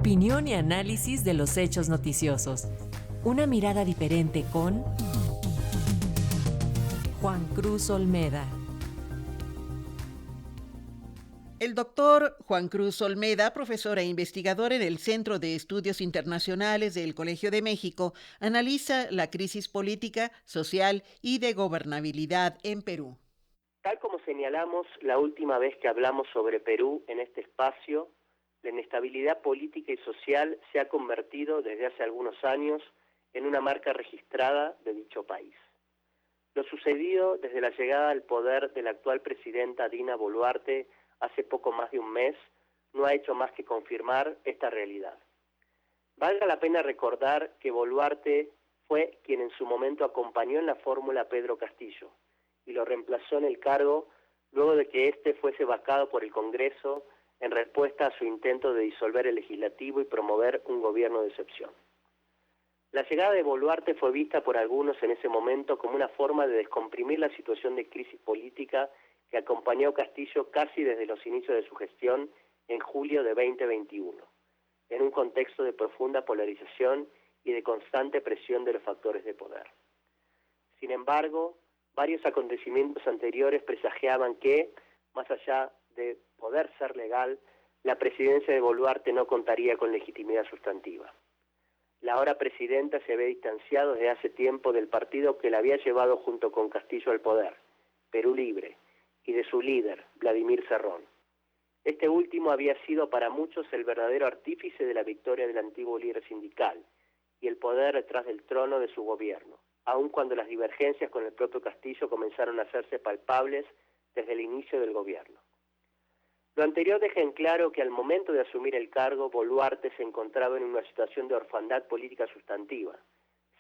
Opinión y análisis de los hechos noticiosos. Una mirada diferente con Juan Cruz Olmeda. El doctor Juan Cruz Olmeda, profesor e investigador en el Centro de Estudios Internacionales del Colegio de México, analiza la crisis política, social y de gobernabilidad en Perú. Tal como señalamos la última vez que hablamos sobre Perú en este espacio, la inestabilidad política y social se ha convertido desde hace algunos años en una marca registrada de dicho país. Lo sucedido desde la llegada al poder de la actual presidenta Dina Boluarte hace poco más de un mes no ha hecho más que confirmar esta realidad. Valga la pena recordar que Boluarte fue quien en su momento acompañó en la fórmula a Pedro Castillo y lo reemplazó en el cargo luego de que éste fuese vacado por el Congreso en respuesta a su intento de disolver el legislativo y promover un gobierno de excepción. La llegada de Boluarte fue vista por algunos en ese momento como una forma de descomprimir la situación de crisis política que acompañó a Castillo casi desde los inicios de su gestión en julio de 2021, en un contexto de profunda polarización y de constante presión de los factores de poder. Sin embargo, varios acontecimientos anteriores presagiaban que, más allá de poder ser legal, la presidencia de Boluarte no contaría con legitimidad sustantiva. La ahora presidenta se había distanciado desde hace tiempo del partido que la había llevado junto con Castillo al poder, Perú Libre, y de su líder, Vladimir Cerrón. Este último había sido para muchos el verdadero artífice de la victoria del antiguo líder sindical y el poder detrás del trono de su gobierno, aun cuando las divergencias con el propio Castillo comenzaron a hacerse palpables desde el inicio del gobierno. Lo anterior deja en claro que al momento de asumir el cargo, Boluarte se encontraba en una situación de orfandad política sustantiva,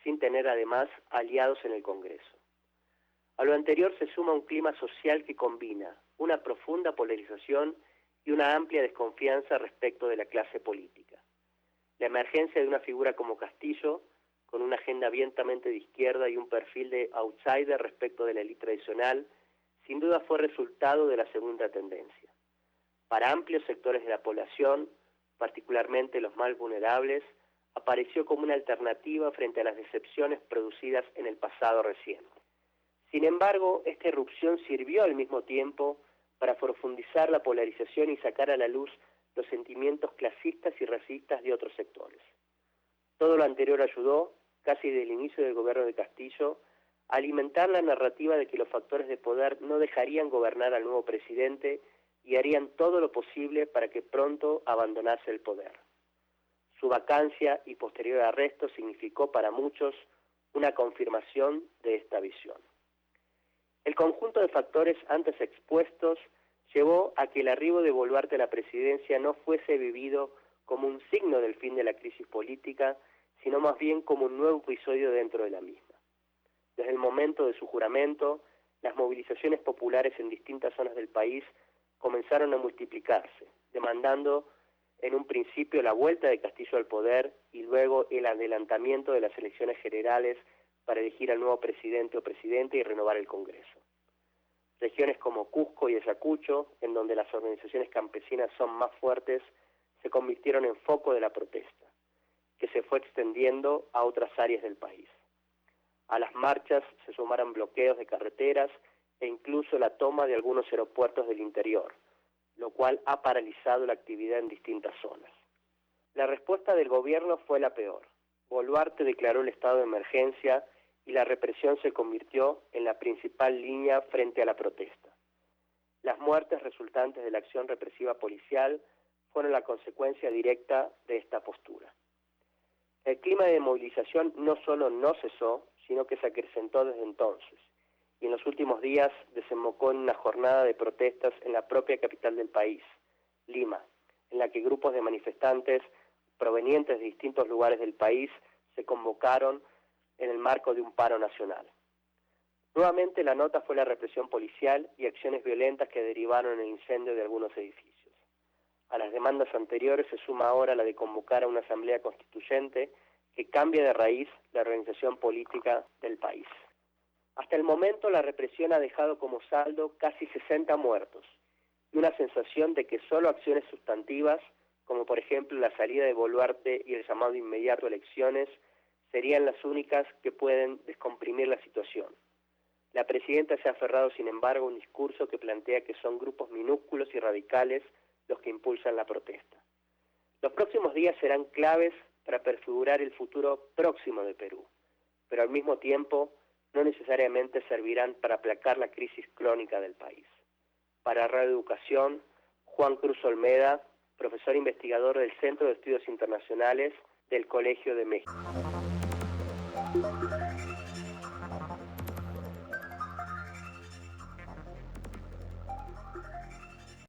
sin tener además aliados en el Congreso. A lo anterior se suma un clima social que combina una profunda polarización y una amplia desconfianza respecto de la clase política. La emergencia de una figura como Castillo, con una agenda abiertamente de izquierda y un perfil de outsider respecto de la élite tradicional, sin duda fue resultado de la segunda tendencia. Para amplios sectores de la población, particularmente los más vulnerables, apareció como una alternativa frente a las decepciones producidas en el pasado reciente. Sin embargo, esta irrupción sirvió al mismo tiempo para profundizar la polarización y sacar a la luz los sentimientos clasistas y racistas de otros sectores. Todo lo anterior ayudó, casi desde el inicio del gobierno de Castillo, a alimentar la narrativa de que los factores de poder no dejarían gobernar al nuevo presidente y harían todo lo posible para que pronto abandonase el poder. Su vacancia y posterior arresto significó para muchos una confirmación de esta visión. El conjunto de factores antes expuestos llevó a que el arribo de Boluarte a la presidencia no fuese vivido como un signo del fin de la crisis política, sino más bien como un nuevo episodio dentro de la misma. Desde el momento de su juramento, las movilizaciones populares en distintas zonas del país comenzaron a multiplicarse, demandando en un principio la vuelta de Castillo al poder y luego el adelantamiento de las elecciones generales para elegir al nuevo presidente o presidenta y renovar el Congreso. Regiones como Cusco y Ayacucho, en donde las organizaciones campesinas son más fuertes, se convirtieron en foco de la protesta, que se fue extendiendo a otras áreas del país. A las marchas se sumaron bloqueos de carreteras e incluso la toma de algunos aeropuertos del interior, lo cual ha paralizado la actividad en distintas zonas. La respuesta del gobierno fue la peor. Boluarte declaró el estado de emergencia y la represión se convirtió en la principal línea frente a la protesta. Las muertes resultantes de la acción represiva policial fueron la consecuencia directa de esta postura. El clima de movilización no solo no cesó, sino que se acrecentó desde entonces, y en los últimos días desembocó en una jornada de protestas en la propia capital del país, Lima, en la que grupos de manifestantes provenientes de distintos lugares del país se convocaron en el marco de un paro nacional. Nuevamente la nota fue la represión policial y acciones violentas que derivaron en el incendio de algunos edificios. A las demandas anteriores se suma ahora la de convocar a una asamblea constituyente que cambie de raíz la organización política del país. Hasta el momento la represión ha dejado como saldo casi 60 muertos y una sensación de que solo acciones sustantivas, como por ejemplo la salida de Boluarte y el llamado inmediato a elecciones, serían las únicas que pueden descomprimir la situación. La presidenta se ha aferrado, sin embargo, a un discurso que plantea que son grupos minúsculos y radicales los que impulsan la protesta. Los próximos días serán claves para prefigurar el futuro próximo de Perú, pero al mismo tiempo no necesariamente servirán para aplacar la crisis crónica del país. Para Radio Educación, Juan Cruz Olmeda, profesor investigador del Centro de Estudios Internacionales del Colegio de México.